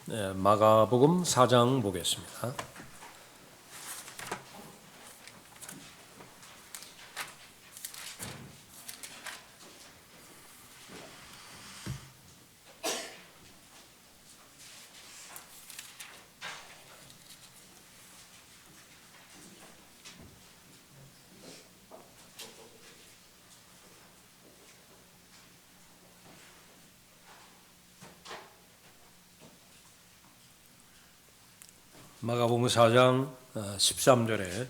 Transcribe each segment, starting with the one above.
마가복음 4장 보겠습니다. 마가복음 4장 13절에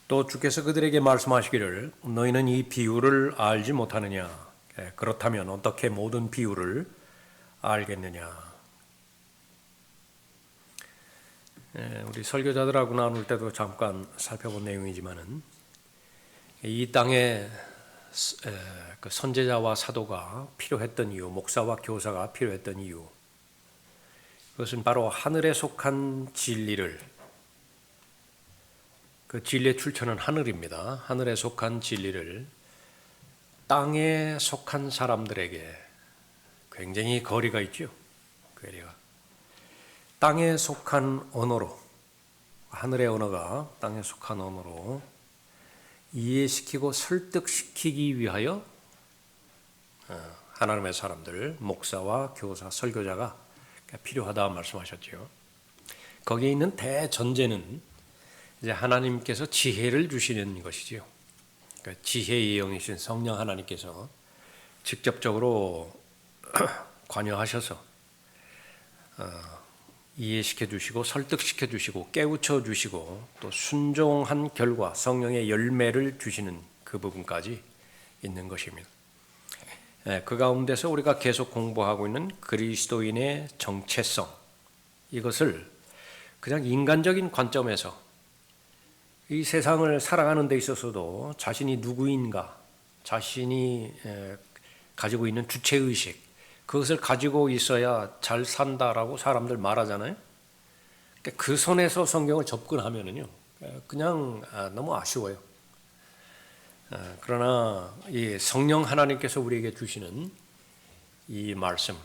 또 주께서 그들에게 말씀하시기를 너희는 이 비유를 알지 못하느냐? 그렇다면 어떻게 모든 비유를 알겠느냐? 우리 설교자들하고 나눌 때도 잠깐 살펴본 내용이지만은 이 땅에 그 선제자와 사도가 필요했던 이유, 목사와 교사가 필요했던 이유, 그것은 바로 하늘에 속한 진리를, 그 진리의 출처는 하늘입니다. 하늘에 속한 진리를 땅에 속한 사람들에게, 굉장히 거리가 있죠. 거리가. 땅에 속한 언어로, 하늘의 언어가 땅에 속한 언어로 이해시키고 설득시키기 위하여 하나님의 사람들, 목사와 교사, 설교자가 필요하다 말씀하셨죠. 거기에 있는 대전제는 이제 하나님께서 지혜를 주시는 것이죠. 그러니까 지혜의 영이신 성령 하나님께서 직접적으로 관여하셔서 이해시켜 주시고 설득시켜 주시고 깨우쳐 주시고 또 순종한 결과 성령의 열매를 주시는 그 부분까지 있는 것입니다. 그 가운데서 우리가 계속 공부하고 있는 그리스도인의 정체성, 이것을 그냥 인간적인 관점에서 이 세상을 살아가는 데 있어서도 자신이 누구인가, 자신이 가지고 있는 주체의식, 그것을 가지고 있어야 잘 산다라고 사람들 말하잖아요. 그 선에서 성경을 접근하면은요, 그냥 너무 아쉬워요. 그러나 이 성령 하나님께서 우리에게 주시는 이 말씀,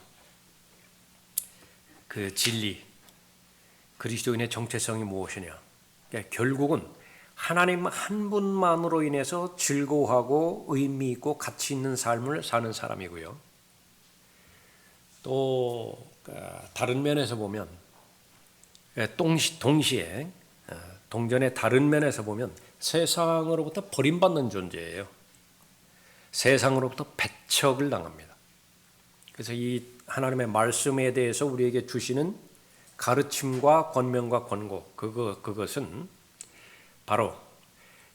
그 진리, 그리스도인의 정체성이 무엇이냐? 결국은 하나님 한 분만으로 인해서 즐거워하고 의미 있고 가치 있는 삶을 사는 사람이고요. 또 다른 면에서 보면 동시에 동전의 다른 면에서 보면 세상으로부터 버림받는 존재예요. 세상으로부터 배척을 당합니다. 그래서 이 하나님의 말씀에 대해서 우리에게 주시는 가르침과 권면과 권고, 그것은 바로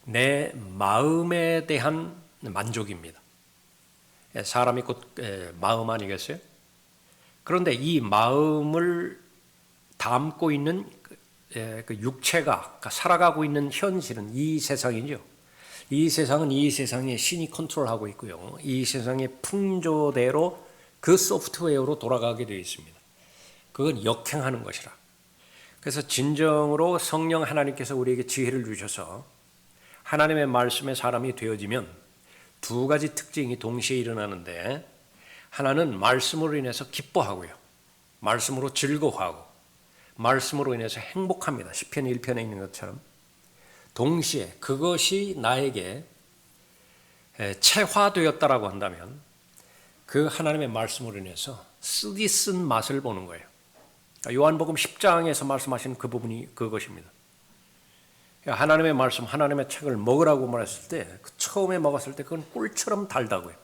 내 마음에 대한 만족입니다. 사람이 곧 마음 아니겠어요? 그런데 이 마음을 담고 있는 그 육체가, 그러니까 살아가고 있는 현실은 이 세상이죠. 이 세상은 이 세상의 신이 컨트롤하고 있고요. 이 세상의 풍조대로 그 소프트웨어로 돌아가게 되어 있습니다. 그건 역행하는 것이라. 그래서 진정으로 성령 하나님께서 우리에게 지혜를 주셔서 하나님의 말씀의 사람이 되어지면 두 가지 특징이 동시에 일어나는데, 하나는 말씀으로 인해서 기뻐하고요. 말씀으로 즐거워하고 말씀으로 인해서 행복합니다. 시편 1편에 있는 것처럼. 동시에 그것이 나에게 체화되었다라고 한다면 그 하나님의 말씀으로 인해서 쓰디 쓴 맛을 보는 거예요. 요한복음 10장에서 말씀하신 그 부분이 그것입니다. 하나님의 말씀, 하나님의 책을 먹으라고 말했을 때, 처음에 먹었을 때 그건 꿀처럼 달다고요.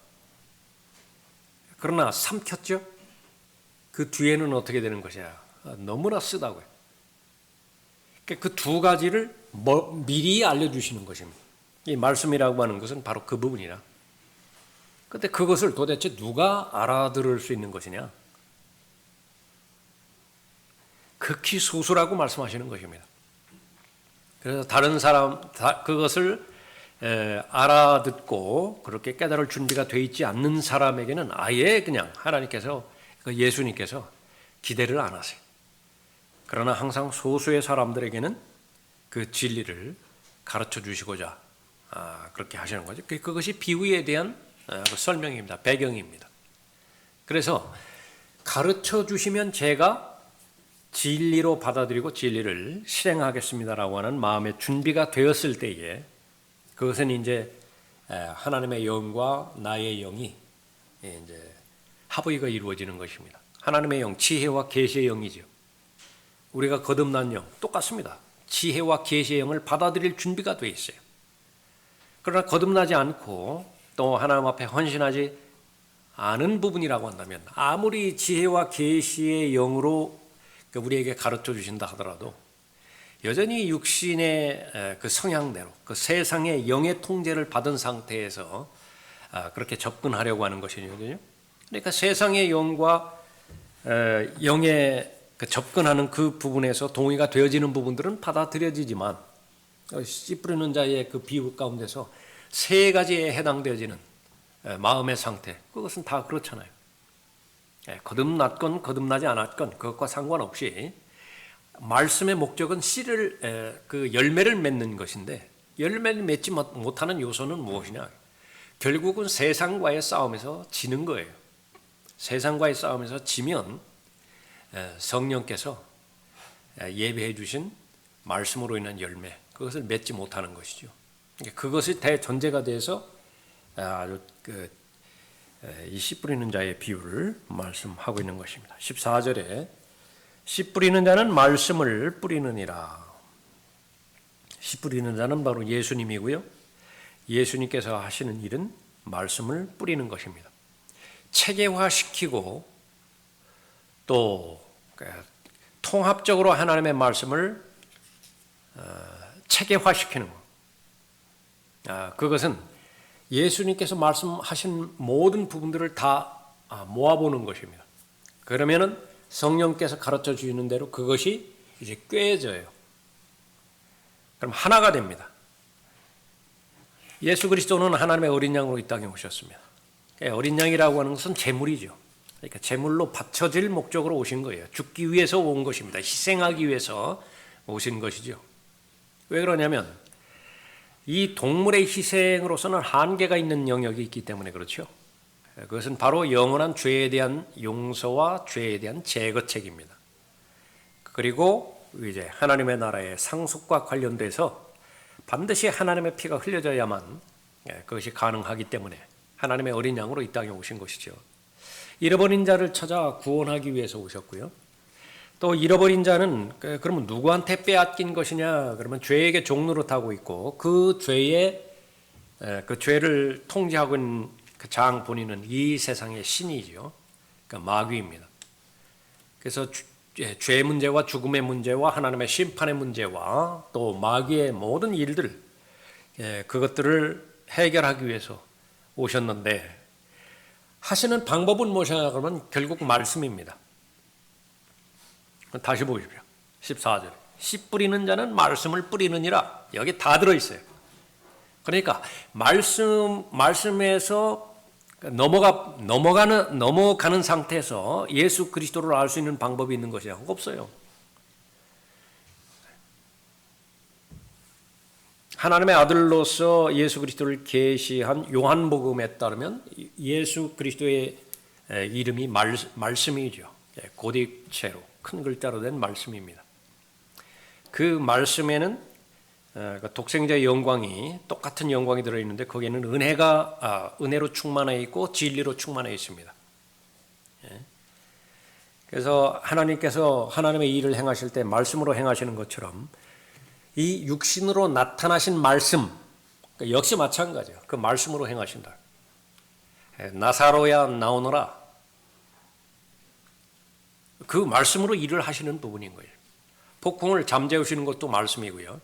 그러나 삼켰죠? 그 뒤에는 어떻게 되는 것이야? 너무나 쓰다고요. 그 두 가지를 미리 알려주시는 것입니다. 이 말씀이라고 하는 것은 바로 그 부분이라. 그런데 그것을 도대체 누가 알아들을 수 있는 것이냐? 극히 소수라고 말씀하시는 것입니다. 그래서 다른 사람, 그것을 알아듣고 그렇게 깨달을 준비가 되어 있지 않는 사람에게는 아예 그냥 하나님께서, 예수님께서 기대를 안 하세요. 그러나 항상 소수의 사람들에게는 그 진리를 가르쳐 주시고자 그렇게 하시는 거죠. 그것이 비유에 대한 그 설명입니다. 배경입니다. 그래서 가르쳐 주시면 제가 진리로 받아들이고 진리를 실행하겠습니다라고 하는 마음의 준비가 되었을 때에 그것은 이제 하나님의 영과 나의 영이 이제 합의가 이루어지는 것입니다. 하나님의 영, 지혜와 계시의 영이죠. 우리가 거듭난 영 똑같습니다. 지혜와 계시의 영을 받아들일 준비가 되어 있어요. 그러나 거듭나지 않고 또 하나님 앞에 헌신하지 않은 부분이라고 한다면 아무리 지혜와 계시의 영으로 우리에게 가르쳐 주신다 하더라도 여전히 육신의 그 성향대로 그 세상의 영의 통제를 받은 상태에서 그렇게 접근하려고 하는 것이거든요. 그러니까 세상의 영과 영의 접근하는 그 부분에서 동의가 되어지는 부분들은 받아들여지지만 씨 뿌리는 자의 그 비유 가운데서 세 가지에 해당되어지는 마음의 상태, 그것은 다 그렇잖아요. 거듭났건 거듭나지 않았건 그것과 상관없이 말씀의 목적은 씨를 그 열매를 맺는 것인데 열매를 맺지 못하는 요소는 무엇이냐? 결국은 세상과의 싸움에서 지는 거예요. 세상과의 싸움에서 지면 성령께서 예배해 주신 말씀으로 인한 열매, 그것을 맺지 못하는 것이죠. 그것이 대전제가 돼서 아주 이 씨 뿌리는 자의 비유를 말씀하고 있는 것입니다. 14절에 씨 뿌리는 자는 말씀을 뿌리느니라. 씨 뿌리는 자는 바로 예수님이고요. 예수님께서 하시는 일은 말씀을 뿌리는 것입니다. 체계화시키고 또 통합적으로 하나님의 말씀을 체계화시키는 것. 그것은 예수님께서 말씀하신 모든 부분들을 다 모아보는 것입니다. 그러면은 성령께서 가르쳐 주시는 대로 그것이 이제 꿰져요. 그럼 하나가 됩니다. 예수 그리스도는 하나님의 어린 양으로 이 땅에 오셨습니다. 어린 양이라고 하는 것은 제물이죠. 그러니까 제물로 바쳐질 목적으로 오신 거예요. 죽기 위해서 온 것입니다. 희생하기 위해서 오신 것이죠. 왜 그러냐면 이 동물의 희생으로서는 한계가 있는 영역이 있기 때문에 그렇죠. 그것은 바로 영원한 죄에 대한 용서와 죄에 대한 제거책입니다. 그리고 이제 하나님의 나라의 상속과 관련돼서 반드시 하나님의 피가 흘려져야만 그것이 가능하기 때문에 하나님의 어린 양으로 이 땅에 오신 것이죠. 잃어버린 자를 찾아 구원하기 위해서 오셨고요. 또 잃어버린 자는 그러면 누구한테 빼앗긴 것이냐? 그러면 죄에게 종노릇하고 있고 그 죄를 통제하고 있는 그 장 본인은 이 세상의 신이죠. 그러니까 마귀입니다. 그래서 죄의 문제와 죽음의 문제와 하나님의 심판의 문제와 또 마귀의 모든 일들 그것들을 해결하기 위해서 오셨는데 하시는 방법은 무엇이냐 그러면 결국 말씀입니다. 다시 보십시오. 14절. 씨 뿌리는 자는 말씀을 뿌리느니라. 여기 다 들어있어요. 그러니까 말씀에서 넘어가는 상태에서 예수 그리스도를 알 수 있는 방법이 있는 것이 없어요. 하나님의 아들로서 예수 그리스도를 계시한 요한복음에 따르면 예수 그리스도의 이름이 말씀이죠. 고딕체로 큰 글자로 된 말씀입니다. 그 말씀에는 독생자의 영광이 똑같은 영광이 들어있는데 거기에는 은혜로 충만해 있고 진리로 충만해 있습니다. 그래서 하나님께서 하나님의 일을 행하실 때 말씀으로 행하시는 것처럼 이 육신으로 나타나신 말씀 역시 마찬가지예요. 그 말씀으로 행하신다. 나사로야 나오너라. 그 말씀으로 일을 하시는 부분인 거예요. 폭풍을 잠재우시는 것도 말씀이고요.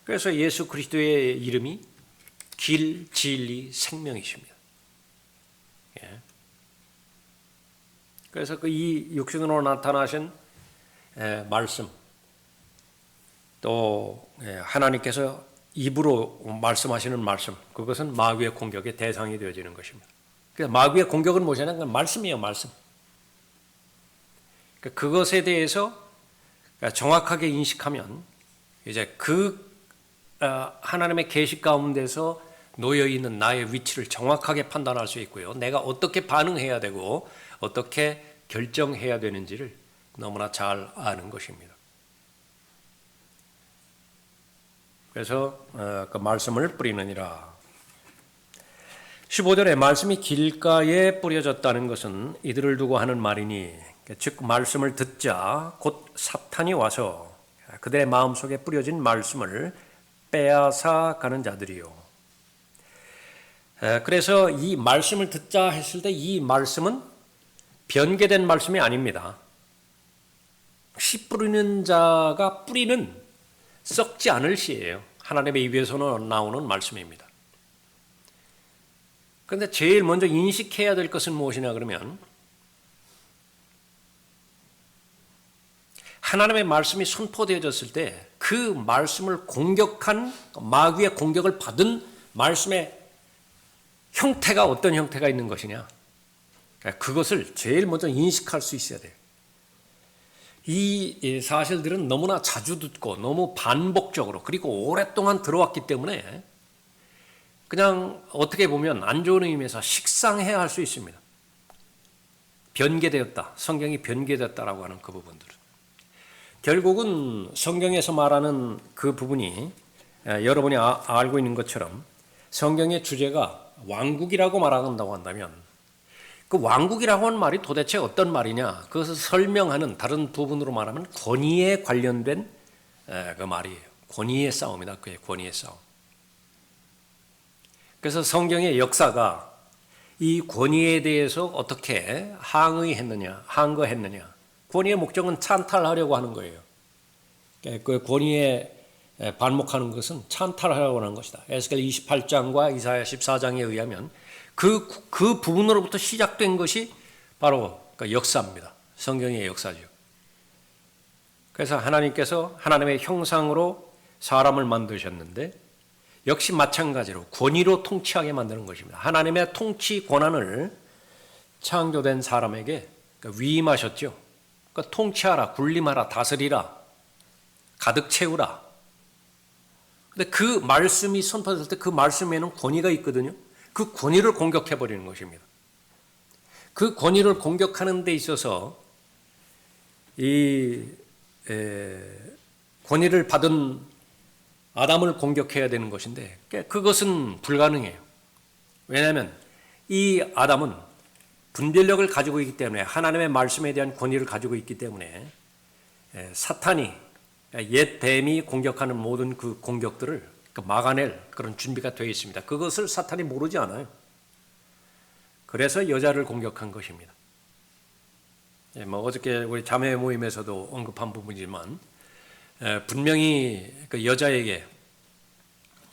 그래서 예수 그리스도의 이름이 길, 진리, 생명이십니다. 그래서 이 육신으로 나타나신 말씀, 또 하나님께서 입으로 말씀하시는 말씀, 그것은 마귀의 공격의 대상이 되어지는 것입니다. 그래서 마귀의 공격은 무엇이냐면 말씀이에요, 말씀. 그것에 대해서 정확하게 인식하면 이제 그 하나님의 계시 가운데서 놓여 있는 나의 위치를 정확하게 판단할 수 있고요. 내가 어떻게 반응해야 되고 어떻게 결정해야 되는지를 너무나 잘 아는 것입니다. 그래서 그 말씀을 뿌리느니라. 15절에 말씀이 길가에 뿌려졌다는 것은 이들을 두고 하는 말이니, 즉 말씀을 듣자 곧 사탄이 와서 그들의 마음속에 뿌려진 말씀을 빼앗아 가는 자들이요. 그래서 이 말씀을 듣자 했을 때 이 말씀은 변개된 말씀이 아닙니다. 씨 뿌리는 자가 뿌리는 썩지 않을 씨예요. 하나님의 입에서 나오는 말씀입니다. 그런데 제일 먼저 인식해야 될 것은 무엇이냐 그러면 하나님의 말씀이 선포되어졌을 때 그 말씀을 공격한 마귀의 공격을 받은 말씀의 형태가 어떤 형태가 있는 것이냐, 그것을 제일 먼저 인식할 수 있어야 돼요. 이 사실들은 너무나 자주 듣고 너무 반복적으로 그리고 오랫동안 들어왔기 때문에 그냥 어떻게 보면 안 좋은 의미에서 식상해야 할 수 있습니다. 변개되었다, 성경이 변개됐다라고 하는 그 부분들은 결국은 성경에서 말하는 그 부분이 여러분이 알고 있는 것처럼 성경의 주제가 왕국이라고 말한다고 한다면 그 왕국이라고 하는 말이 도대체 어떤 말이냐, 그것을 설명하는 다른 부분으로 말하면 권위에 관련된 그 말이에요. 권위의 싸움이다. 그게 권위의 싸움. 그래서 성경의 역사가 이 권위에 대해서 어떻게 항거했느냐. 권위의 목적은 찬탈하려고 하는 거예요. 그 권위에 반목하는 것은 찬탈하려고 하는 것이다. 에스겔 28장과 이사야 14장에 의하면 그 부분으로부터 시작된 것이 바로 그 역사입니다. 성경의 역사죠. 그래서 하나님께서 하나님의 형상으로 사람을 만드셨는데 역시 마찬가지로 권위로 통치하게 만드는 것입니다. 하나님의 통치 권한을 창조된 사람에게 위임하셨죠. 그러니까 통치하라, 군림하라, 다스리라, 가득 채우라. 근데 그 말씀이 선포될 때 그 말씀에는 권위가 있거든요. 그 권위를 공격해버리는 것입니다. 그 권위를 공격하는 데 있어서 이 권위를 받은 아담을 공격해야 되는 것인데 그것은 불가능해요. 왜냐하면 이 아담은 분별력을 가지고 있기 때문에 하나님의 말씀에 대한 권위를 가지고 있기 때문에 사탄이 옛 뱀이 공격하는 모든 그 공격들을 막아낼 그런 준비가 되어 있습니다. 그것을 사탄이 모르지 않아요. 그래서 여자를 공격한 것입니다. 어저께 우리 자매 모임에서도 언급한 부분이지만 분명히 그 여자에게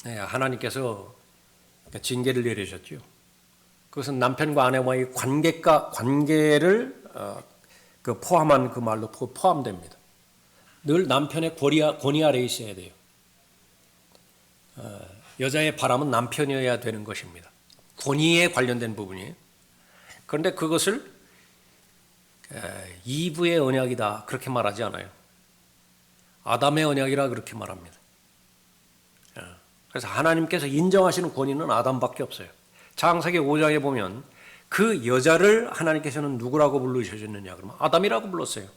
하나님께서 징계를 내리셨죠. 그것은 남편과 아내와의 관계를 포함한 그 말로 포함됩니다. 늘 남편의 권위 아래에 있어야 돼요. 여자의 바람은 남편이어야 되는 것입니다. 권위에 관련된 부분이에요. 그런데 그것을 이브의 언약이다 그렇게 말하지 않아요. 아담의 언약이라 그렇게 말합니다. 그래서 하나님께서 인정하시는 권위는 아담밖에 없어요. 창세기 5장에 보면 그 여자를 하나님께서는 누구라고 부르셨느냐 그러면 아담이라고 불렀어요.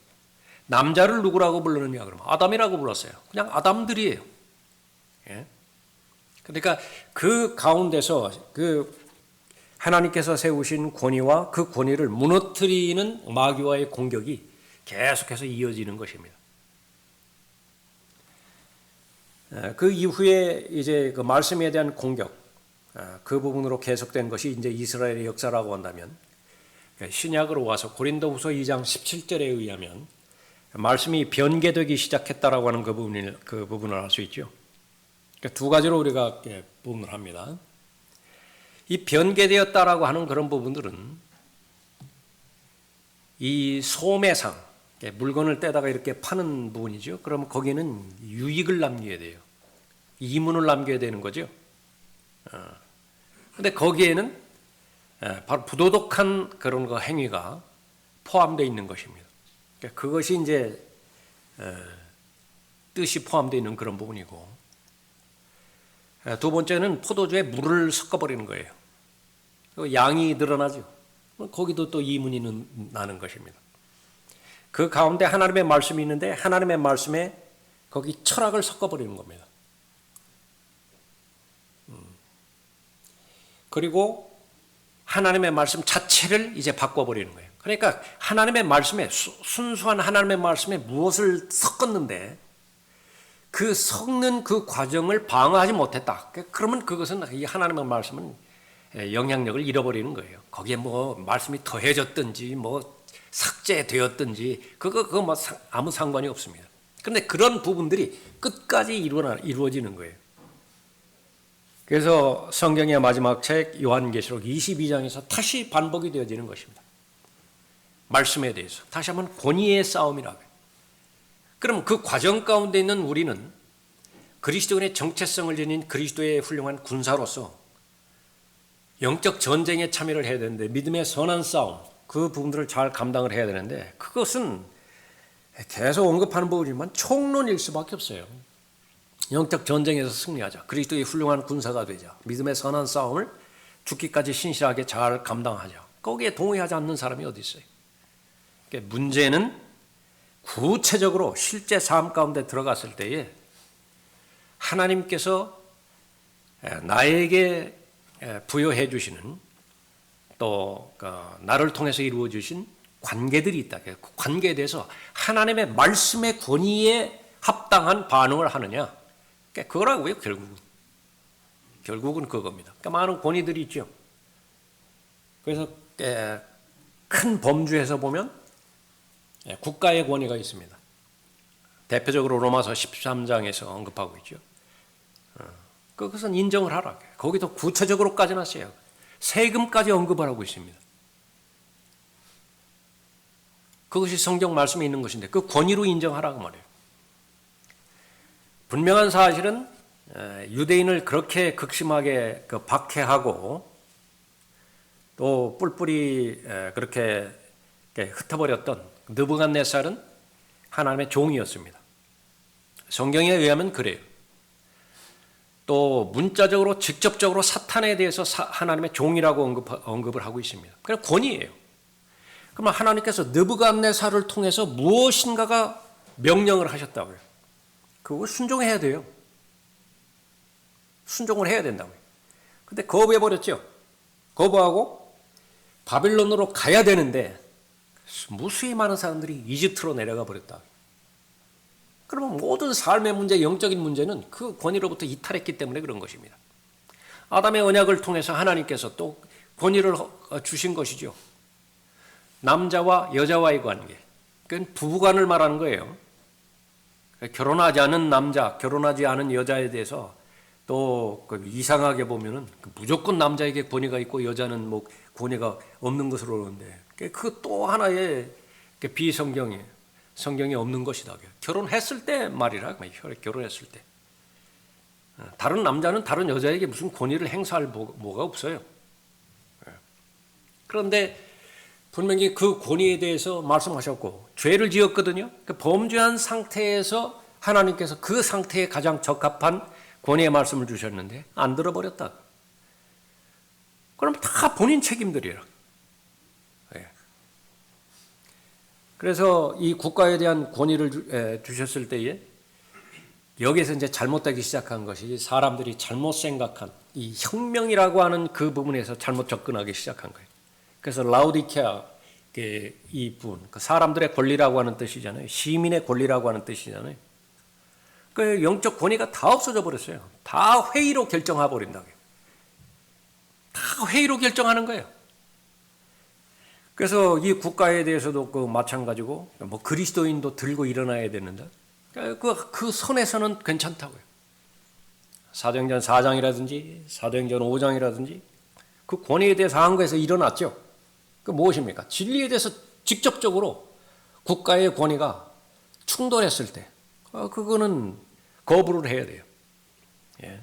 남자를 누구라고 불렀느냐 그러면 아담이라고 불렀어요. 그냥 아담들이에요. 그러니까 그 가운데서 그 하나님께서 세우신 권위와 그 권위를 무너뜨리는 마귀와의 공격이 계속해서 이어지는 것입니다. 그 이후에 이제 그 말씀에 대한 공격, 그 부분으로 계속된 것이 이제 이스라엘의 역사라고 한다면 신약으로 와서 고린도후서 2장 17절에 의하면 말씀이 변개되기 시작했다라고 하는 그 부분을 알 수 있죠. 그러니까 두 가지로 우리가 부분을 합니다. 이 변개되었다라고 하는 그런 부분들은 이 소매상, 물건을 떼다가 이렇게 파는 부분이죠. 그러면 거기는 유익을 남겨야 돼요. 이문을 남겨야 되는 거죠. 그런데 거기에는 바로 부도덕한 그런 거 행위가 포함되어 있는 것입니다. 그것이 이제 뜻이 포함되어 있는 그런 부분이고, 두 번째는 포도주에 물을 섞어버리는 거예요. 양이 늘어나죠. 거기도 또 이문이 나는 것입니다. 그 가운데 하나님의 말씀이 있는데 하나님의 말씀에 거기 철학을 섞어버리는 겁니다. 그리고 하나님의 말씀 자체를 이제 바꿔버리는 거예요. 그러니까 하나님의 말씀에 순수한 하나님의 말씀에 무엇을 섞었는데 그 섞는 그 과정을 방어하지 못했다. 그러면 그것은 이 하나님의 말씀은 영향력을 잃어버리는 거예요. 거기에 뭐 말씀이 더해졌든지 뭐 삭제되었든지 그거 뭐 아무 상관이 없습니다. 그런데 그런 부분들이 끝까지 이루어지는 거예요. 그래서 성경의 마지막 책 요한계시록 22장에서 다시 반복이 되어지는 것입니다. 말씀에 대해서 다시 한번 권위의 싸움이라고 해요. 그럼 그 과정 가운데 있는 우리는 그리스도인의 정체성을 지닌 그리스도의 훌륭한 군사로서 영적 전쟁에 참여를 해야 되는데 믿음의 선한 싸움 그 부분들을 잘 감당을 해야 되는데 그것은 계속 언급하는 부분이지만 총론일 수밖에 없어요. 영적 전쟁에서 승리하자. 그리스도의 훌륭한 군사가 되자. 믿음의 선한 싸움을 죽기까지 신실하게 잘 감당하자. 거기에 동의하지 않는 사람이 어디 있어요? 그러니까 문제는 구체적으로 실제 삶 가운데 들어갔을 때에 하나님께서 나에게 부여해 주시는 또 나를 통해서 이루어 주신 관계들이 있다. 그 관계에 대해서 하나님의 말씀의 권위에 합당한 반응을 하느냐. 그거라고요. 결국은 그겁니다. 그러니까 많은 권위들이 있죠. 그래서 큰 범주에서 보면 국가의 권위가 있습니다. 대표적으로 로마서 13장에서 언급하고 있죠. 그것은 인정을 하라. 거기도 구체적으로까지 났어요. 세금까지 언급을 하고 있습니다. 그것이 성경 말씀에 있는 것인데 그 권위로 인정하라고 말해요. 분명한 사실은 유대인을 그렇게 극심하게 박해하고 또 뿔뿔이 그렇게 흩어버렸던 느부갓네살은 하나님의 종이었습니다. 성경에 의하면 그래요. 또 문자적으로 직접적으로 사탄에 대해서 하나님의 종이라고 언급을 하고 있습니다. 그냥 권위예요. 그러면 하나님께서 느부갓네살을 통해서 무엇인가가 명령을 하셨다고요. 그거 순종해야 돼요. 순종을 해야 된다고요. 근데 거부해버렸죠. 거부하고 바빌론으로 가야 되는데 무수히 많은 사람들이 이집트로 내려가 버렸다. 그러면 모든 삶의 문제, 영적인 문제는 그 권위로부터 이탈했기 때문에 그런 것입니다. 아담의 언약을 통해서 하나님께서 또 권위를 주신 것이죠. 남자와 여자와의 관계. 그건 부부간을 말하는 거예요. 결혼하지 않은 남자, 결혼하지 않은 여자에 대해서 또 이상하게 보면은 무조건 남자에게 권위가 있고 여자는 뭐 권위가 없는 것으로 그러는데 그 또 하나의 비성경이에요. 성경에 없는 것이다. 결혼했을 때 말이라, 결혼했을 때. 다른 남자는 다른 여자에게 무슨 권위를 행사할 뭐가 없어요. 그런데 분명히 그 권위에 대해서 말씀하셨고 죄를 지었거든요. 범죄한 상태에서 하나님께서 그 상태에 가장 적합한 권위의 말씀을 주셨는데 안 들어버렸다. 그럼 다 본인 책임들이라. 그래서 이 국가에 대한 권위를 주셨을 때에 여기에서 이제 잘못되기 시작한 것이 사람들이 잘못 생각한 이 혁명이라고 하는 그 부분에서 잘못 접근하기 시작한 거예요. 그래서 라우디케아 이분, 그 사람들의 권리라고 하는 뜻이잖아요. 시민의 권리라고 하는 뜻이잖아요. 그 영적 권위가 다 없어져 버렸어요. 다 회의로 결정해 버린다고요. 다 회의로 결정하는 거예요. 그래서 이 국가에 대해서도 그 마찬가지고 뭐 그리스도인도 들고 일어나야 되는데 그 선에서는 괜찮다고요. 사도행전 4장이라든지 사도행전 5장이라든지 그 권위에 대해서 한국에서 일어났죠. 그 무엇입니까? 진리에 대해서 직접적으로 국가의 권위가 충돌했을 때 그거는 거부를 해야 돼요. 예.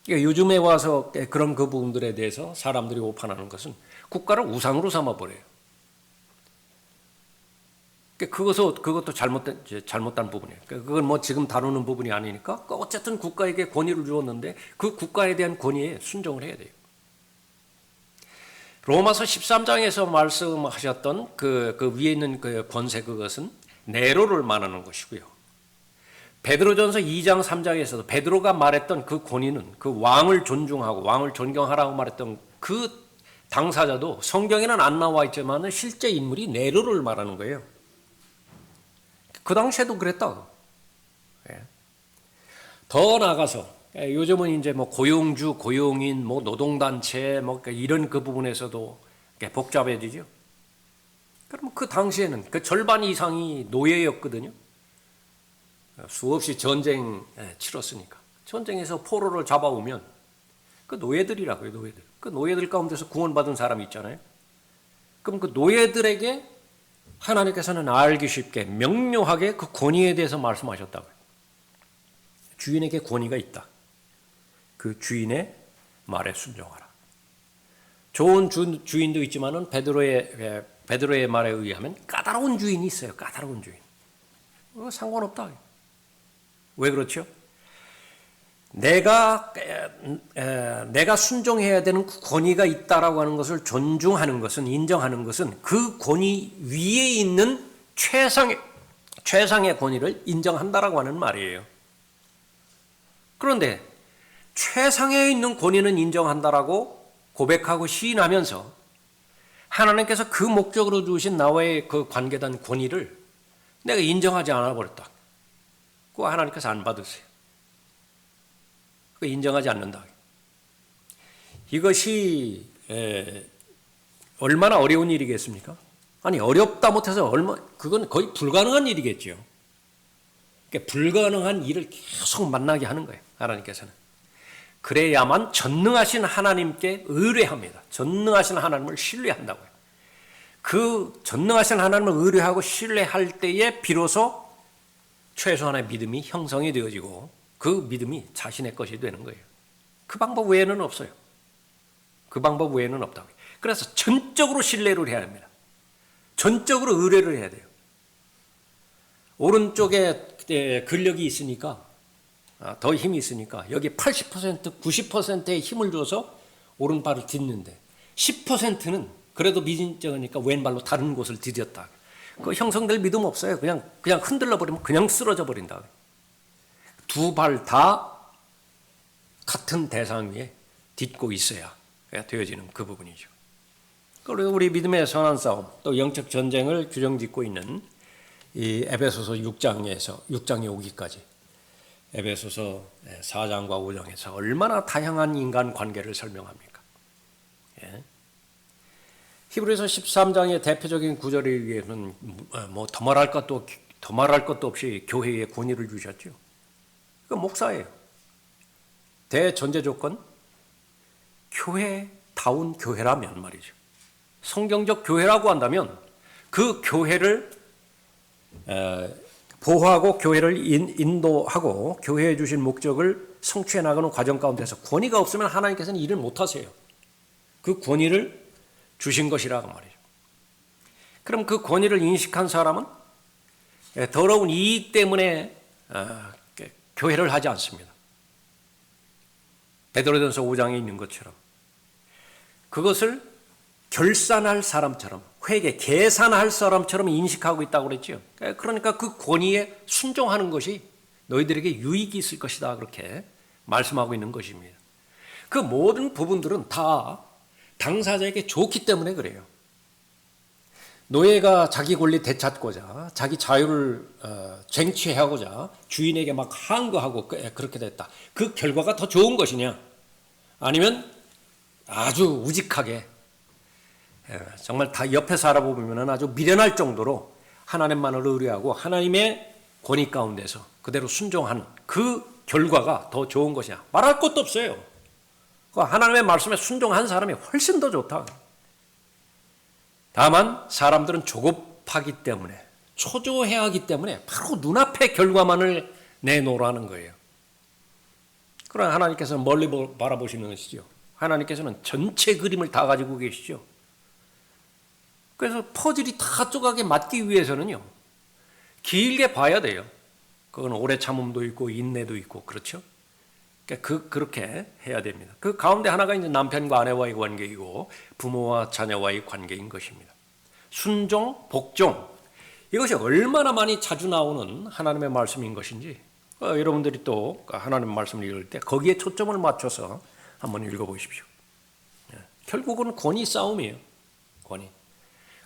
그러니까 요즘에 와서 그런 그 부분들에 대해서 사람들이 오판하는 것은 국가를 우상으로 삼아버려요. 그것도 잘못된 부분이에요. 그건 뭐 지금 다루는 부분이 아니니까 어쨌든 국가에게 권위를 주었는데 그 국가에 대한 권위에 순종을 해야 돼요. 로마서 13장에서 말씀하셨던 그 위에 있는 그 권세, 그것은 네로를 말하는 것이고요. 베드로전서 2장 3장에서도 베드로가 말했던 그 권위는 그 왕을 존중하고 왕을 존경하라고 말했던 그 당사자도 성경에는 안 나와 있지만 실제 인물이 네로를 말하는 거예요. 그 당시에도 그랬다고. 더 나아가서 요즘은 이제 뭐 고용주, 고용인, 뭐 노동단체, 뭐 이런 그 부분에서도 복잡해지죠. 그럼 그 당시에는 그 절반 이상이 노예였거든요. 수없이 전쟁 치렀으니까. 전쟁에서 포로를 잡아오면 그 노예들이라고요, 노예들. 그 노예들 가운데서 구원받은 사람이 있잖아요. 그럼 그 노예들에게 하나님께서는 알기 쉽게 명료하게 그 권위에 대해서 말씀하셨다고요. 주인에게 권위가 있다. 그 주인의 말에 순종하라. 좋은 주인도 있지만은 베드로의 말에 의하면 까다로운 주인이 있어요. 까다로운 주인. 상관없다. 왜 그렇죠? 내가 순종해야 되는 권위가 있다라고 하는 것을 존중하는 것은, 인정하는 것은 그 권위 위에 있는 최상의 권위를 인정한다라고 하는 말이에요. 그런데 최상에 있는 권위는 인정한다라고 고백하고 시인하면서 하나님께서 그 목적으로 주신 나와의 그 관계된 권위를 내가 인정하지 않아 버렸다. 그거 하나님께서 안 받으세요. 그거 인정하지 않는다. 이것이 얼마나 어려운 일이겠습니까? 아니, 어렵다 못해서 그건 거의 불가능한 일이겠죠. 그러니까 불가능한 일을 계속 만나게 하는 거예요. 하나님께서는. 그래야만 전능하신 하나님께 의뢰합니다. 전능하신 하나님을 신뢰한다고요. 그 전능하신 하나님을 의뢰하고 신뢰할 때에 비로소 최소한의 믿음이 형성이 되어지고 그 믿음이 자신의 것이 되는 거예요. 그 방법 외에는 없어요. 그 방법 외에는 없다고요. 그래서 전적으로 신뢰를 해야 합니다. 전적으로 의뢰를 해야 돼요. 오른쪽에 근력이 있으니까, 더 힘이 있으니까 여기 80%, 90%의 힘을 줘서 오른발을 딛는데 10%는 그래도 미진적이니까 왼발로 다른 곳을 디뎠다. 그 형성될 믿음 없어요. 그냥 흔들러 버리면 그냥 쓰러져 버린다. 두 발 다 같은 대상 위에 딛고 있어야 되어지는 그 부분이죠. 그리고 우리 믿음의 선한 싸움, 또 영적 전쟁을 규정짓고 있는 이 에베소서 6장에 오기까지 에베소서 4장과 5장에서 얼마나 다양한 인간 관계를 설명합니까? 예. 히브리서 13장의 대표적인 구절에 의해서는 뭐 더 말할 것도 없이 교회에 권위를 주셨죠. 그 목사예요. 대전제 조건, 교회다운 교회라면 말이죠. 성경적 교회라고 한다면 그 교회를 보호하고 교회를 인도하고 교회에 주신 목적을 성취해 나가는 과정 가운데서 권위가 없으면 하나님께서는 일을 못하세요. 그 권위를 주신 것이라고 말이죠. 그럼 그 권위를 인식한 사람은 더러운 이익 때문에 교회를 하지 않습니다. 베드로전서 5장에 있는 것처럼 그것을 결산할 사람처럼, 계산할 사람처럼 인식하고 있다고 그랬죠. 그러니까 그 권위에 순종하는 것이 너희들에게 유익이 있을 것이다, 그렇게 말씀하고 있는 것입니다. 그 모든 부분들은 다 당사자에게 좋기 때문에 그래요. 노예가 자기 권리 되찾고자 자기 자유를 쟁취하고자 주인에게 막 항거하고 그렇게 됐다. 그 결과가 더 좋은 것이냐? 아니면 아주 우직하게 정말 다 옆에서 알아보면 아주 미련할 정도로 하나님만을 의뢰하고 하나님의 권위 가운데서 그대로 순종하는 그 결과가 더 좋은 것이냐? 말할 것도 없어요. 하나님의 말씀에 순종한 사람이 훨씬 더 좋다. 다만 사람들은 조급하기 때문에, 초조해하기 때문에 바로 눈앞의 결과만을 내놓으라는 거예요. 그러나 하나님께서는 멀리 바라보시는 것이죠. 하나님께서는 전체 그림을 다 가지고 계시죠. 그래서 퍼즐이 다 쪼가게 맞기 위해서는요, 길게 봐야 돼요. 그건 오래 참음도 있고 인내도 있고 그렇죠. 그러니까 그렇게 해야 됩니다. 그 가운데 하나가 이제 남편과 아내와의 관계이고 부모와 자녀와의 관계인 것입니다. 순종, 복종 이것이 얼마나 많이 자주 나오는 하나님의 말씀인 것인지 여러분들이 또 하나님의 말씀을 읽을 때 거기에 초점을 맞춰서 한번 읽어보십시오. 결국은 권위 싸움이에요. 권위.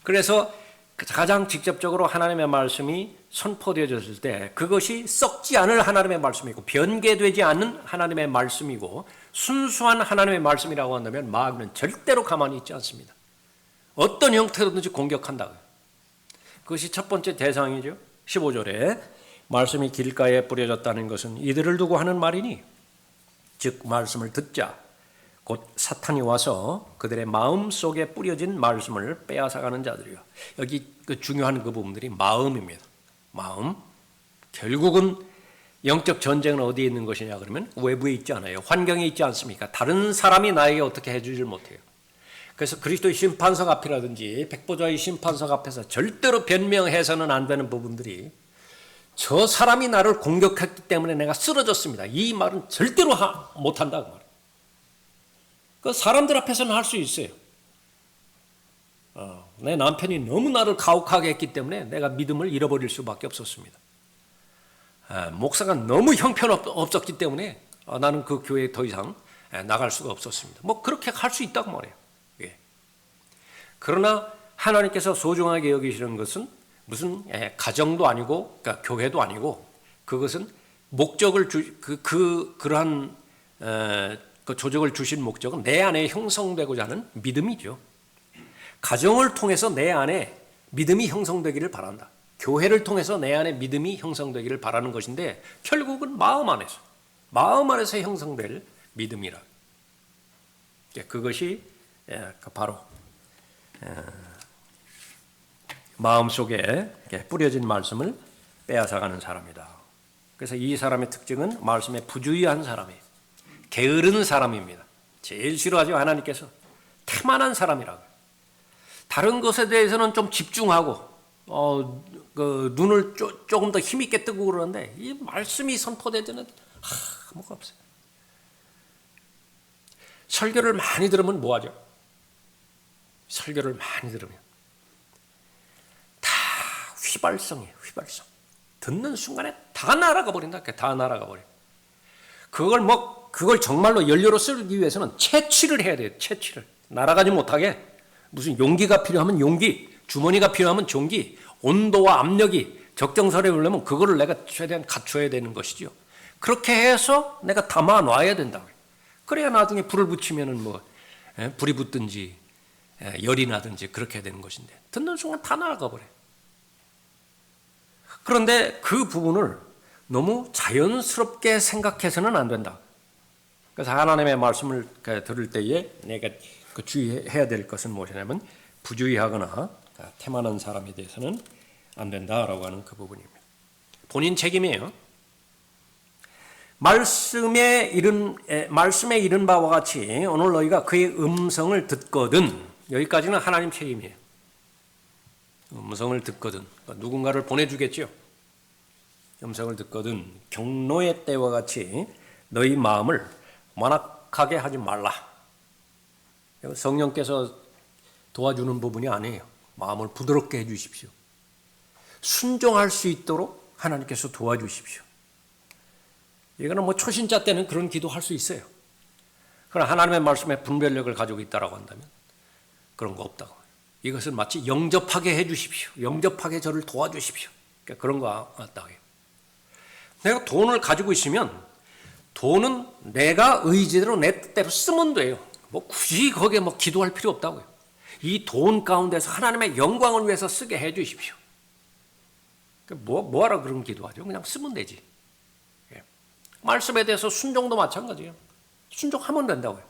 그래서 가장 직접적으로 하나님의 말씀이 선포되어졌을 때 그것이 썩지 않을 하나님의 말씀이고 변개되지 않는 하나님의 말씀이고 순수한 하나님의 말씀이라고 한다면 마귀는 절대로 가만히 있지 않습니다. 어떤 형태로든지 공격한다고요. 그것이 첫 번째 대상이죠. 15절에 말씀이 길가에 뿌려졌다는 것은 이들을 두고 하는 말이니 즉 말씀을 듣자 곧 사탄이 와서 그들의 마음 속에 뿌려진 말씀을 빼앗아가는 자들이요. 여기 그 중요한 그 부분들이 마음입니다. 마음. 결국은 영적 전쟁은 어디에 있는 것이냐 그러면 외부에 있지 않아요. 환경에 있지 않습니까? 다른 사람이 나에게 어떻게 해주질 못해요. 그래서 그리스도의 심판석 앞이라든지 백보좌의 심판석 앞에서 절대로 변명해서는 안 되는 부분들이 저 사람이 나를 공격했기 때문에 내가 쓰러졌습니다. 이 말은 절대로 못한다 그 말이에요. 그 사람들 앞에서는 할 수 있어요. 내 남편이 너무 나를 가혹하게 했기 때문에 내가 믿음을 잃어버릴 수밖에 없었습니다. 목사가 너무 형편없었기 때문에 나는 그 교회에 더 이상 나갈 수가 없었습니다. 뭐 그렇게 할 수 있다고 말해요. 예. 그러나 하나님께서 소중하게 여기시는 것은 무슨 가정도 아니고 그러니까 교회도 아니고 그것은 목적을 그러한 그 조적을 주신 목적은 내 안에 형성되고자 하는 믿음이죠. 가정을 통해서 내 안에 믿음이 형성되기를 바란다. 교회를 통해서 내 안에 믿음이 형성되기를 바라는 것인데 결국은 마음 안에서 형성될 믿음이라. 그것이 바로 마음속에 뿌려진 말씀을 빼앗아가는 사람이다. 그래서 이 사람의 특징은 말씀에 부주의한 사람이에요. 게으른 사람입니다. 제일 싫어하죠. 하나님께서 태만한 사람이라고. 다른 것에 대해서는 좀 집중하고 그 눈을 조금 더 힘있게 뜨고 그러는데 이 말씀이 선포될 때는 아무것도 없어요. 설교를 많이 들으면 뭐하죠? 설교를 많이 들으면 다 휘발성이에요. 휘발성. 듣는 순간에 다 날아가 버린다. 다 날아가 버려. 그걸 정말로 연료로 쓰기 위해서는 채취를 해야 돼요. 채취를. 날아가지 못하게 무슨 용기가 필요하면 용기, 주머니가 필요하면 종기, 온도와 압력이 적정선에 오려면 그거를 내가 최대한 갖춰야 되는 것이죠. 그렇게 해서 내가 담아 놔야 된다고요. 그래야 나중에 불을 붙이면은 불이 붙든지 열이 나든지 그렇게 해야 되는 것인데 듣는 순간 다 날아가 버려요. 그런데 그 부분을 너무 자연스럽게 생각해서는 안 된다. 그래서 하나님의 말씀을 들을 때에 내가 주의해야 될 것은 무엇이냐면 부주의하거나 태만한 사람에 대해서는 안 된다라고 하는 그 부분입니다. 본인 책임이에요. 말씀에 이른 바와 같이 오늘 너희가 그의 음성을 듣거든. 여기까지는 하나님 책임이에요. 음성을 듣거든. 누군가를 보내주겠죠. 음성을 듣거든 경노의 때와 같이 너희 마음을 완악하게 하지 말라. 성령께서 도와주는 부분이 아니에요. 마음을 부드럽게 해주십시오. 순종할 수 있도록 하나님께서 도와주십시오. 이거는 초신자 때는 그런 기도할 수 있어요. 그러나 하나님의 말씀에 분별력을 가지고 있다고 한다면 그런 거 없다고. 이것을 마치 영접하게 해주십시오. 영접하게 저를 도와주십시오. 그러니까 그런 거 같다고 해요. 내가 돈을 가지고 있으면 돈은 내가 의지대로 내 뜻대로 쓰면 돼요. 굳이 거기에 기도할 필요 없다고요. 이 돈 가운데서 하나님의 영광을 위해서 쓰게 해 주십시오. 뭐하라 그런 기도하죠? 그냥 쓰면 되지. 말씀에 대해서 순종도 마찬가지예요. 순종하면 된다고요.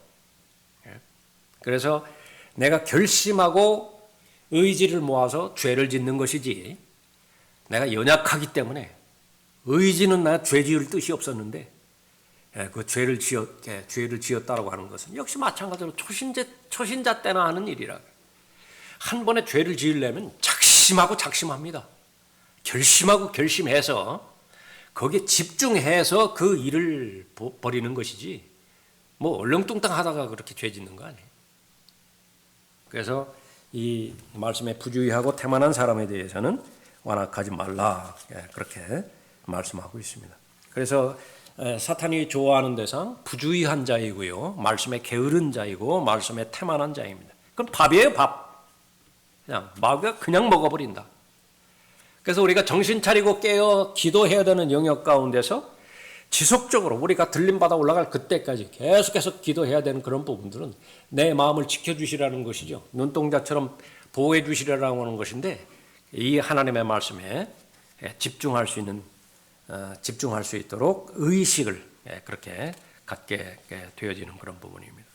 그래서 내가 결심하고 의지를 모아서 죄를 짓는 것이지 내가 연약하기 때문에 의지는 나 죄 지을 뜻이 없었는데 그 죄를 지었다라고 하는 것은 역시 마찬가지로 초신자 때나 하는 일이라. 한 번에 죄를 지으려면 작심합니다. 결심하고 결심해서 거기에 집중해서 그 일을 벌이는 것이지 뭐 얼렁뚱땅 하다가 그렇게 죄 짓는 거 아니에요. 그래서 이 말씀에 부주의하고 태만한 사람에 대해서는 완악하지 말라, 그렇게 말씀하고 있습니다. 그래서 사탄이 좋아하는 대상 부주의한 자이고요, 말씀에 게으른 자이고 말씀에 태만한 자입니다. 그럼 밥이에요, 밥. 그냥 마귀가 그냥 먹어버린다. 그래서 우리가 정신 차리고 깨어 기도해야 되는 영역 가운데서 지속적으로 우리가 들림받아 올라갈 그때까지 계속해서 기도해야 되는 그런 부분들은 내 마음을 지켜주시라는 것이죠. 눈동자처럼 보호해 주시라고 하는 것인데, 이 하나님의 말씀에 집중할 수 있도록 의식을 그렇게 갖게 되어지는 그런 부분입니다.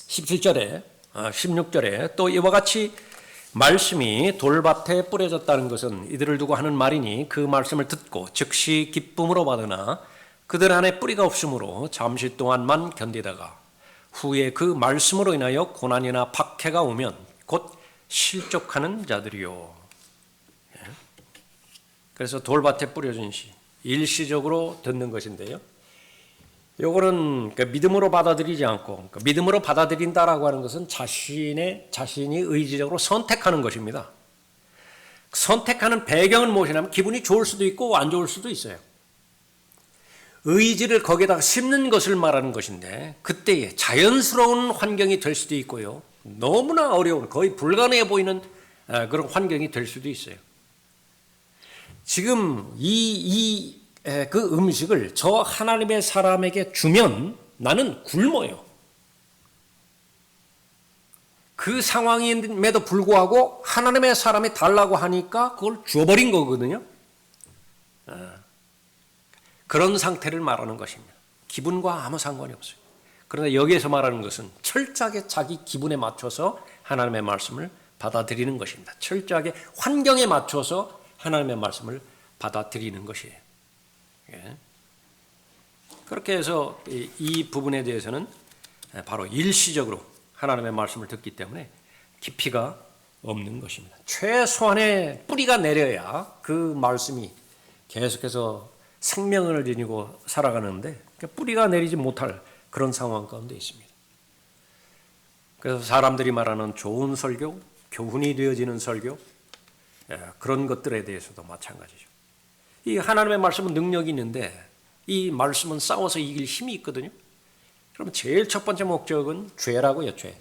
17절에 16절에 또 이와 같이 말씀이 돌밭에 뿌려졌다는 것은 이들을 두고 하는 말이니 그 말씀을 듣고 즉시 기쁨으로 받으나 그들 안에 뿌리가 없으므로 잠시 동안만 견디다가 후에 그 말씀으로 인하여 고난이나 박해가 오면 곧 실족하는 자들이요. 그래서 돌밭에 뿌려진 시 일시적으로 듣는 것인데요, 요거는 믿음으로 받아들이지 않고, 믿음으로 받아들인다라고 하는 것은 자신이 의지적으로 선택하는 것입니다. 선택하는 배경은 무엇이냐면 기분이 좋을 수도 있고 안 좋을 수도 있어요. 의지를 거기에다가 심는 것을 말하는 것인데, 그때에 자연스러운 환경이 될 수도 있고요, 너무나 어려운 거의 불가능해 보이는 그런 환경이 될 수도 있어요. 지금 그 음식을 저 하나님의 사람에게 주면 나는 굶어요. 그 상황임에도 불구하고 하나님의 사람이 달라고 하니까 그걸 주어버린 거거든요. 그런 상태를 말하는 것입니다. 기분과 아무 상관이 없어요. 그러나 여기에서 말하는 것은 철저하게 자기 기분에 맞춰서 하나님의 말씀을 받아들이는 것입니다. 철저하게 환경에 맞춰서 하나님의 말씀을 받아들이는 것이에요. 그렇게 해서 이 부분에 대해서는 바로 일시적으로 하나님의 말씀을 듣기 때문에 깊이가 없는 것입니다. 최소한의 뿌리가 내려야 그 말씀이 계속해서 생명을 지니고 살아가는데 뿌리가 내리지 못할 그런 상황 가운데 있습니다. 그래서 사람들이 말하는 좋은 설교, 교훈이 되어지는 설교, 그런 것들에 대해서도 마찬가지죠. 이 하나님의 말씀은 능력이 있는데 이 말씀은 싸워서 이길 힘이 있거든요. 그럼 제일 첫 번째 목적은 죄라고요, 죄.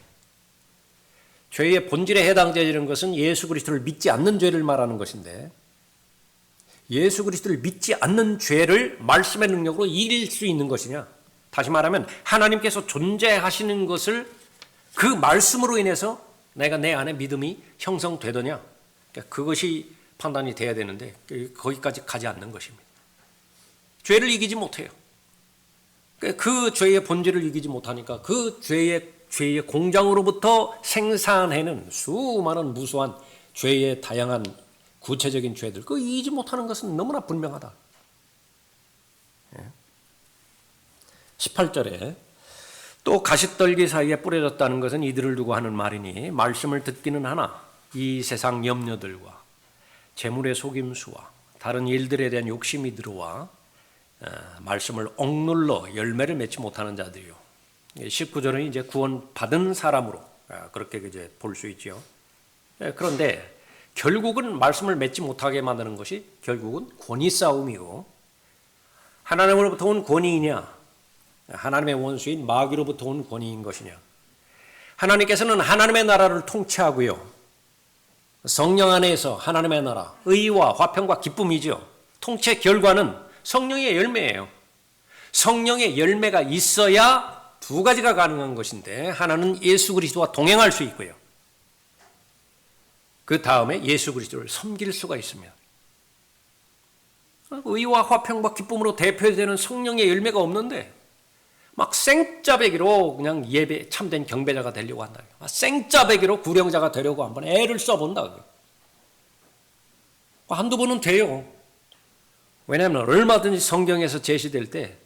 죄의 본질에 해당되는 것은 예수 그리스도를 믿지 않는 죄를 말하는 것인데, 예수 그리스도를 믿지 않는 죄를 말씀의 능력으로 이길 수 있는 것이냐? 다시 말하면 하나님께서 존재하시는 것을 그 말씀으로 인해서 내가 내 안에 믿음이 형성되더냐? 그것이 판단이 돼야 되는데 거기까지 가지 않는 것입니다. 죄를 이기지 못해요. 그 죄의 본질을 이기지 못하니까 그 죄의 공장으로부터 생산해낸 수많은 무수한 죄의 다양한 구체적인 죄들, 그 이기지 못하는 것은 너무나 분명하다. 18절에 또 가시떨기 사이에 뿌려졌다는 것은 이들을 두고 하는 말이니 말씀을 듣기는 하나 이 세상 염려들과 재물의 속임수와 다른 일들에 대한 욕심이 들어와 말씀을 억눌러 열매를 맺지 못하는 자들이요. 19절은 이제 구원받은 사람으로 그렇게 이제 볼 수 있죠. 그런데 결국은 말씀을 맺지 못하게 만드는 것이 결국은 권위 싸움이고, 하나님으로부터 온 권위이냐 하나님의 원수인 마귀로부터 온 권위인 것이냐. 하나님께서는 하나님의 나라를 통치하고요, 성령 안에서 하나님의 나라, 의와 화평과 기쁨이죠. 통치의 결과는 성령의 열매예요. 성령의 열매가 있어야 두 가지가 가능한 것인데, 하나는 예수 그리스도와 동행할 수 있고요, 그 다음에 예수 그리스도를 섬길 수가 있습니다. 의와 화평과 기쁨으로 대표되는 성령의 열매가 없는데 막 생짜배기로 그냥 예배 참된 경배자가 되려고 한다. 생짜배기로 구령자가 되려고 한번 애를 써본다. 한두 번은 돼요. 왜냐하면 얼마든지 성경에서 제시될 때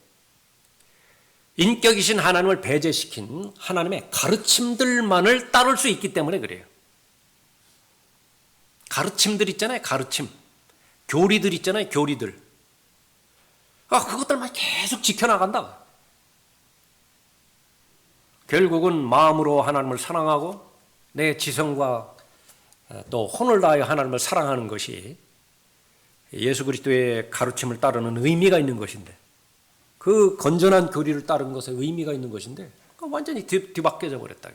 인격이신 하나님을 배제시킨 하나님의 가르침들만을 따를 수 있기 때문에 그래요. 가르침들 있잖아요. 가르침. 교리들 있잖아요. 교리들. 그것들만 계속 지켜나간다. 결국은 마음으로 하나님을 사랑하고 내 지성과 또 혼을 다하여 하나님을 사랑하는 것이 예수 그리스도의 가르침을 따르는 의미가 있는 것인데, 그 건전한 교리를 따른 것에 의미가 있는 것인데 완전히 뒤바뀌어져 버렸다.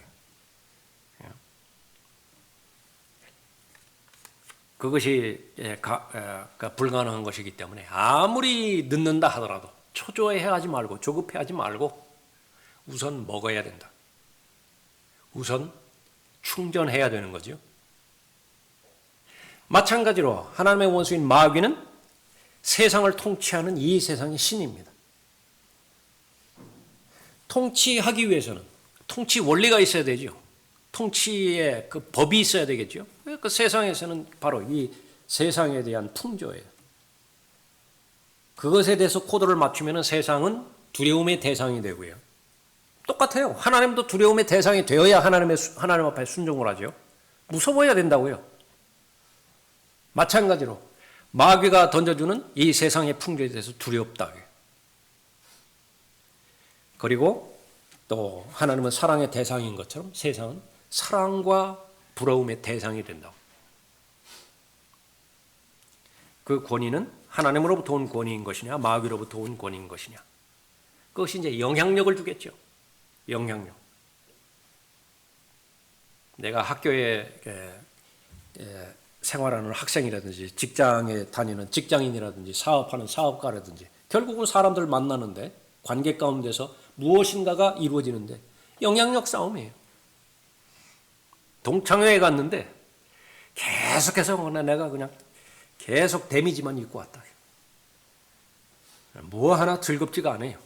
그것이 불가능한 것이기 때문에 아무리 늦는다 하더라도 초조해하지 말고 조급해하지 말고 우선 먹어야 된다. 우선 충전해야 되는 거죠. 마찬가지로 하나님의 원수인 마귀는 세상을 통치하는 이 세상의 신입니다. 통치하기 위해서는 통치 원리가 있어야 되죠. 통치의 그 법이 있어야 되겠죠. 그 세상에서는 바로 이 세상에 대한 풍조예요. 그것에 대해서 코드를 맞추면 세상은 두려움의 대상이 되고요. 똑같아요. 하나님도 두려움의 대상이 되어야 하나님 앞에 순종을 하죠. 무서워야 된다고요. 마찬가지로 마귀가 던져주는 이 세상의 풍조에 대해서 두렵다. 그리고 또 하나님은 사랑의 대상인 것처럼 세상은 사랑과 부러움의 대상이 된다고. 그 권위는 하나님으로부터 온 권위인 것이냐 마귀로부터 온 권위인 것이냐, 그것이 이제 영향력을 주겠죠. 영향력. 내가 학교에 생활하는 학생이라든지 직장에 다니는 직장인이라든지 사업하는 사업가라든지 결국은 사람들 만나는데 관계 가운데서 무엇인가가 이루어지는데 영향력 싸움이에요. 동창회에 갔는데 계속해서 내가 그냥 계속 데미지만 입고 왔다. 뭐 하나 즐겁지가 않아요.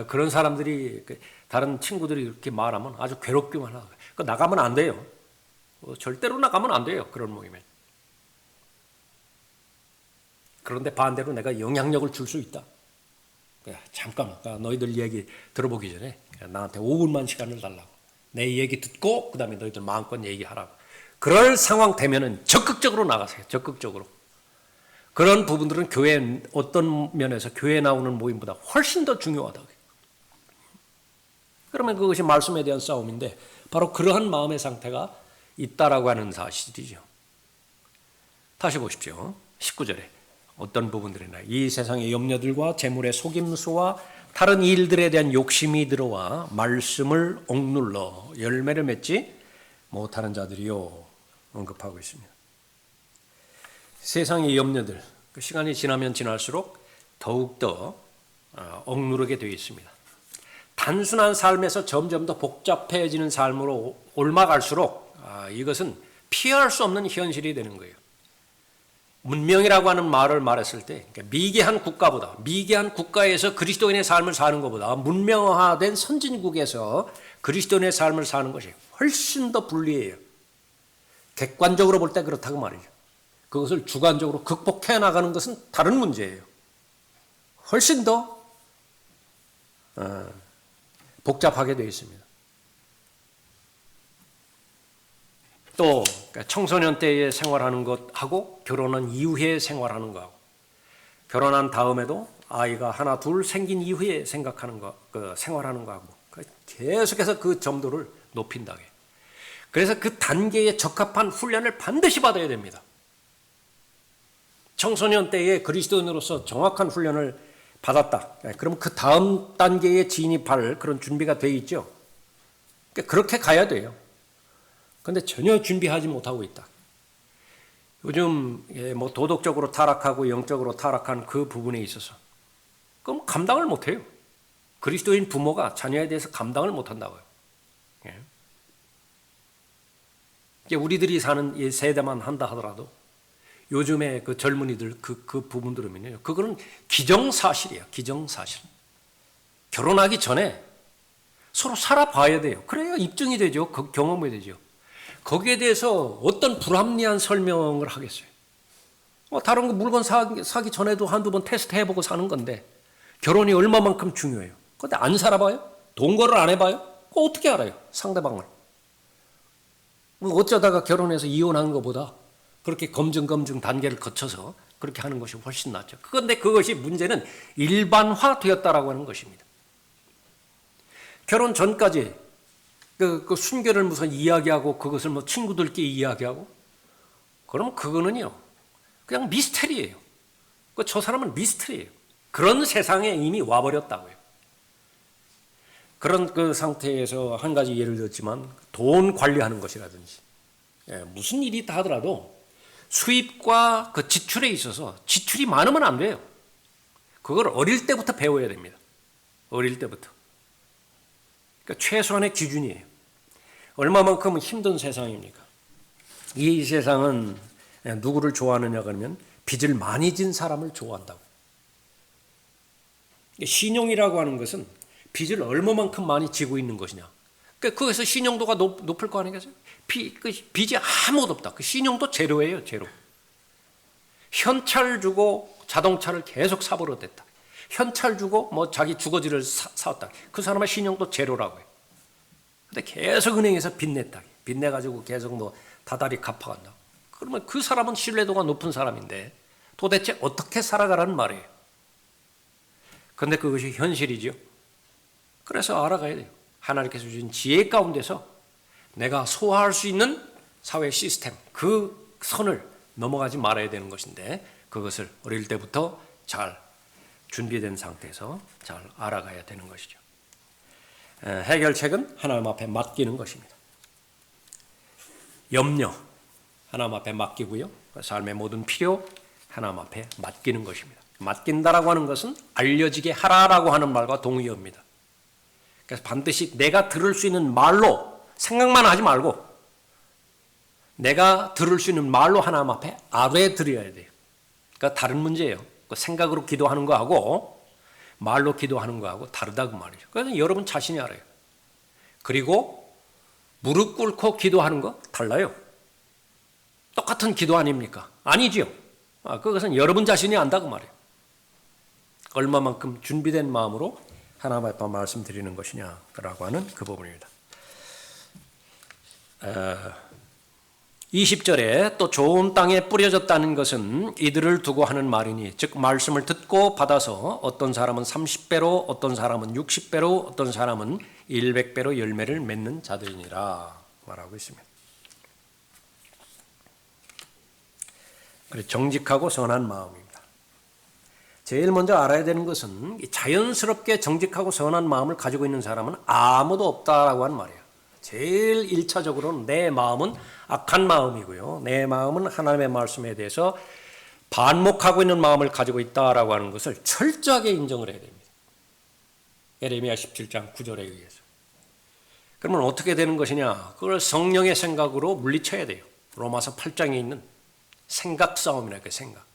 그런 사람들이 다른 친구들이 이렇게 말하면 아주 괴롭기만 하고 나가면 안 돼요. 절대로 나가면 안 돼요. 그런 모임에. 그런데 반대로 내가 영향력을 줄 수 있다. 잠깐만 너희들 얘기 들어보기 전에 나한테 5분만 시간을 달라고. 내 얘기 듣고 그 다음에 너희들 마음껏 얘기하라고. 그럴 상황 되면은 적극적으로 나가세요. 적극적으로. 그런 부분들은 교회 어떤 면에서 교회에 나오는 모임보다 훨씬 더 중요하다. 그러면 그것이 말씀에 대한 싸움인데 바로 그러한 마음의 상태가 있다라고 하는 사실이죠. 다시 보십시오. 19절에 어떤 부분들이나 이 세상의 염려들과 재물의 속임수와 다른 일들에 대한 욕심이 들어와 말씀을 억눌러 열매를 맺지 못하는 자들이요 언급하고 있습니다. 세상의 염려들, 그 시간이 지나면 지날수록 더욱더 억누르게 되어 있습니다. 단순한 삶에서 점점 더 복잡해지는 삶으로 옮아갈수록 이것은 피할 수 없는 현실이 되는 거예요. 문명이라고 하는 말을 말했을 때 미개한 국가보다, 미개한 국가에서 그리스도인의 삶을 사는 것보다 문명화된 선진국에서 그리스도인의 삶을 사는 것이 훨씬 더 불리해요. 객관적으로 볼 때 그렇다고 말이죠. 그것을 주관적으로 극복해 나가는 것은 다른 문제예요. 훨씬 더 복잡하게 되어 있습니다. 또 청소년 때에 생활하는 것하고 결혼한 이후에 생활하는 것하고 결혼한 다음에도 아이가 하나 둘 생긴 이후에 생각하는 것, 생활하는 것하고 계속해서 그 점도를 높인다. 그래서 그 단계에 적합한 훈련을 반드시 받아야 됩니다. 청소년 때에 그리스도인으로서 정확한 훈련을 받았다. 그럼 그 다음 단계에 진입할 그런 준비가 되어 있죠. 그렇게 가야 돼요. 그런데 전혀 준비하지 못하고 있다. 요즘 뭐 도덕적으로 타락하고 영적으로 타락한 그 부분에 있어서 그럼 감당을 못해요. 그리스도인 부모가 자녀에 대해서 감당을 못한다고요. 이제 우리들이 사는 이 세대만 한다 하더라도 요즘에 그 젊은이들 그 부분 들으면요, 그거는 기정사실이에요. 기정사실. 결혼하기 전에 서로 살아봐야 돼요. 그래야 입증이 되죠. 경험이 되죠. 거기에 대해서 어떤 불합리한 설명을 하겠어요. 다른 거 물건 사기 전에도 한두 번 테스트 해보고 사는 건데 결혼이 얼마만큼 중요해요. 근데 안 살아봐요? 동거를 안 해봐요? 그거 어떻게 알아요? 상대방을. 어쩌다가 결혼해서 이혼하는 것보다 그렇게 검증 단계를 거쳐서 그렇게 하는 것이 훨씬 낫죠. 그런데 그것이 문제는 일반화되었다라고 하는 것입니다. 결혼 전까지 그 순결을 무슨 이야기하고 그것을 뭐 친구들끼리 이야기하고 그럼 그거는요 그냥 미스터리예요. 저 사람은 미스터리예요. 그런 세상에 이미 와버렸다고요. 그런 그 상태에서 한 가지 예를 들었지만 돈 관리하는 것이라든지 무슨 일이 있다 하더라도 수입과 그 지출에 있어서 지출이 많으면 안 돼요. 그걸 어릴 때부터 배워야 됩니다. 어릴 때부터. 그러니까 최소한의 기준이에요. 얼마만큼 힘든 세상입니까? 이 세상은 누구를 좋아하느냐 그러면 빚을 많이 진 사람을 좋아한다고. 신용이라고 하는 것은 빚을 얼마만큼 많이 지고 있는 것이냐. 그러니까 거기서 신용도가 높을 거 아니겠어요? 빚이 아무것도 없다. 그 신용도 제로예요, 제로. 현찰 주고 자동차를 계속 사버렸댔다. 현찰 주고 뭐 자기 주거지를 사왔다. 그 사람의 신용도 제로라고 해요. 근데 계속 은행에서 빚냈다. 빚내가지고 계속 뭐 다달이 갚아간다. 그러면 그 사람은 신뢰도가 높은 사람인데 도대체 어떻게 살아가라는 말이에요. 그런데 그것이 현실이죠. 그래서 알아가야 돼요. 하나님께서 주신 지혜 가운데서 내가 소화할 수 있는 사회 시스템, 그 선을 넘어가지 말아야 되는 것인데 그것을 어릴 때부터 잘 준비된 상태에서 잘 알아가야 되는 것이죠. 해결책은 하나님 앞에 맡기는 것입니다. 염려, 하나님 앞에 맡기고요. 삶의 모든 필요, 하나님 앞에 맡기는 것입니다. 맡긴다라고 하는 것은 알려지게 하라라고 하는 말과 동의어입니다. 그래서 반드시 내가 들을 수 있는 말로 생각만 하지 말고 내가 들을 수 있는 말로 하나님 앞에 아뢰드려야 돼요. 그러니까 다른 문제예요. 생각으로 기도하는 거하고 말로 기도하는 거하고 다르다고 말이죠. 그래서 여러분 자신이 알아요. 그리고 무릎 꿇고 기도하는 거 달라요. 똑같은 기도 아닙니까? 아니지요. 그것은 여러분 자신이 안다고 말이에요. 얼마만큼 준비된 마음으로 하나님 앞에 말씀드리는 것이냐라고 하는 그 부분입니다. 20절에 또 좋은 땅에 뿌려졌다는 것은 이들을 두고 하는 말이니 즉 말씀을 듣고 받아서 어떤 사람은 30배로 어떤 사람은 60배로 어떤 사람은 100배로 열매를 맺는 자들이니라 말하고 있습니다. 정직하고 선한 마음입니다. 제일 먼저 알아야 되는 것은 자연스럽게 정직하고 선한 마음을 가지고 있는 사람은 아무도 없다라고 하는 말이에요. 제일 1차적으로는 내 마음은 악한 마음이고요. 내 마음은 하나님의 말씀에 대해서 반목하고 있는 마음을 가지고 있다라고 하는 것을 철저하게 인정을 해야 됩니다. 예레미야 17장 9절에 의해서. 그러면 어떻게 되는 것이냐? 그걸 성령의 생각으로 물리쳐야 돼요. 로마서 8장에 있는 생각 싸움이라 그 생각.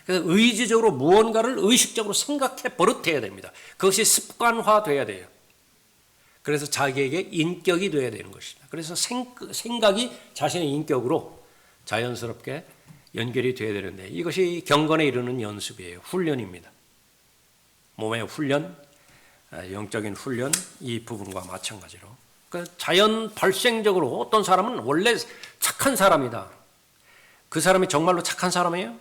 그래서 의지적으로 무언가를 의식적으로 생각해 버릇해야 됩니다. 그것이 습관화돼야 돼요. 그래서 자기에게 인격이 돼야 되는 것입니다. 그래서 생각이 자신의 인격으로 자연스럽게 연결이 돼야 되는데 이것이 경건에 이르는 연습이에요. 훈련입니다. 몸의 훈련, 영적인 훈련 이 부분과 마찬가지로 자연 발생적으로 어떤 사람은 원래 착한 사람이다. 그 사람이 정말로 착한 사람이에요?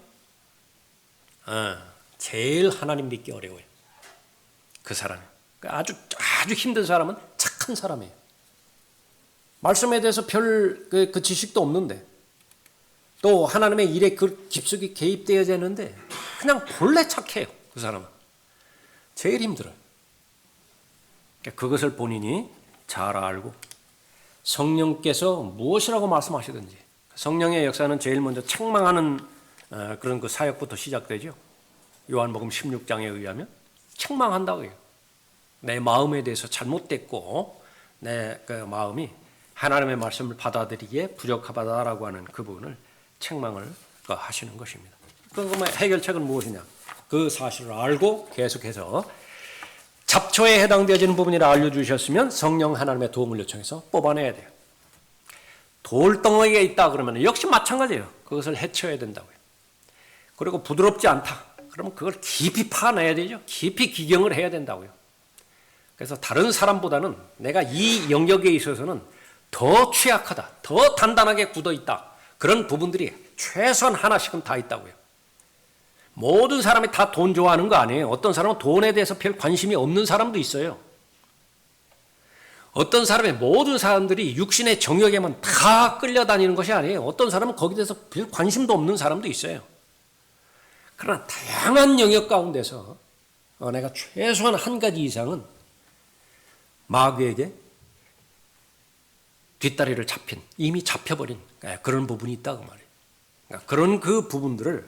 제일 하나님 믿기 어려워요. 그 사람이. 아주 힘든 사람은 착한 사람이에요. 말씀에 대해서 별 그 지식도 없는데 또 하나님의 일에 그 깊숙이 개입되어야 되는데 그냥 본래 착해요. 그 사람은. 제일 힘들어요. 그것을 본인이 잘 알고 성령께서 무엇이라고 말씀하시든지 성령의 역사는 제일 먼저 책망하는 그런 그 사역부터 시작되죠. 요한복음 16장에 의하면 책망한다고 해요. 내 마음에 대해서 잘못됐고 내 그 마음이 하나님의 말씀을 받아들이기에 부족하다라고 하는 그 부분을 책망을 하시는 것입니다. 그러면 해결책은 무엇이냐? 그 사실을 알고 계속해서 잡초에 해당되어지는 부분이라 알려주셨으면 성령 하나님의 도움을 요청해서 뽑아내야 돼요. 돌덩어리가 있다 그러면 역시 마찬가지예요. 그것을 해쳐야 된다고요. 그리고 부드럽지 않다. 그러면 그걸 깊이 파내야 되죠. 깊이 기경을 해야 된다고요. 그래서 다른 사람보다는 내가 이 영역에 있어서는 더 취약하다. 더 단단하게 굳어 있다. 그런 부분들이 최소한 하나씩은 다 있다고요. 모든 사람이 다 돈 좋아하는 거 아니에요. 어떤 사람은 돈에 대해서 별 관심이 없는 사람도 있어요. 어떤 사람의 모든 사람들이 육신의 정욕에만 다 끌려다니는 것이 아니에요. 어떤 사람은 거기에 대해서 별 관심도 없는 사람도 있어요. 그러나 다양한 영역 가운데서 내가 최소한 한 가지 이상은 마귀에게 뒷다리를 잡힌, 이미 잡혀버린 그런 부분이 있다고 말이에요. 그러니까 그런 그 부분들을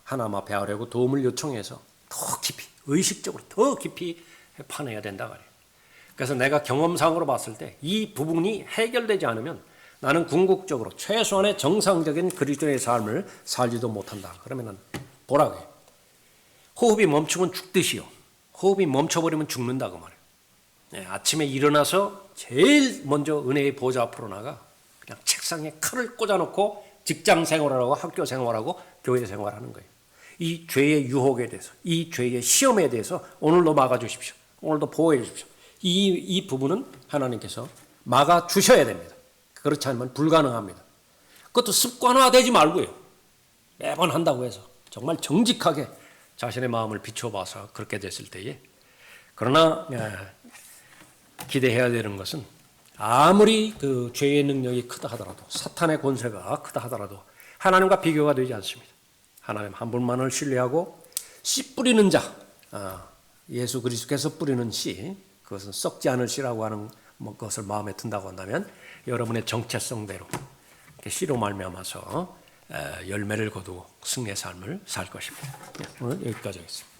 하나님 앞에 하려고 도움을 요청해서 더 깊이, 의식적으로 더 깊이 파내야 된다 말이에요. 그래서 내가 경험상으로 봤을 때 이 부분이 해결되지 않으면 나는 궁극적으로 최소한의 정상적인 그리스도의 삶을 살지도 못한다. 그러면 보라고 해요. 호흡이 멈추면 죽듯이요. 호흡이 멈춰버리면 죽는다고 말해요. 네, 아침에 일어나서 제일 먼저 은혜의 보좌 앞으로 나가 그냥 책상에 칼을 꽂아놓고 직장 생활하고 학교 생활하고 교회 생활하는 거예요. 이 죄의 유혹에 대해서, 이 죄의 시험에 대해서 오늘도 막아주십시오. 오늘도 보호해 주십시오. 이 부분은 하나님께서 막아주셔야 됩니다. 그렇지 않으면 불가능합니다. 그것도 습관화되지 말고요. 매번 한다고 해서 정말 정직하게 자신의 마음을 비춰봐서 그렇게 됐을 때에 그러나 기대해야 되는 것은 아무리 그 죄의 능력이 크다 하더라도 사탄의 권세가 크다 하더라도 하나님과 비교가 되지 않습니다. 하나님 한 분만을 신뢰하고 씨 뿌리는 자, 예수 그리스도께서 뿌리는 씨, 그것은 썩지 않을 씨라고 하는 것을 마음에 든다고 한다면 여러분의 정체성대로 씨로 말미암아서 열매를 거두고 승리의 삶을 살 것입니다. 오늘 여기까지 하겠습니다.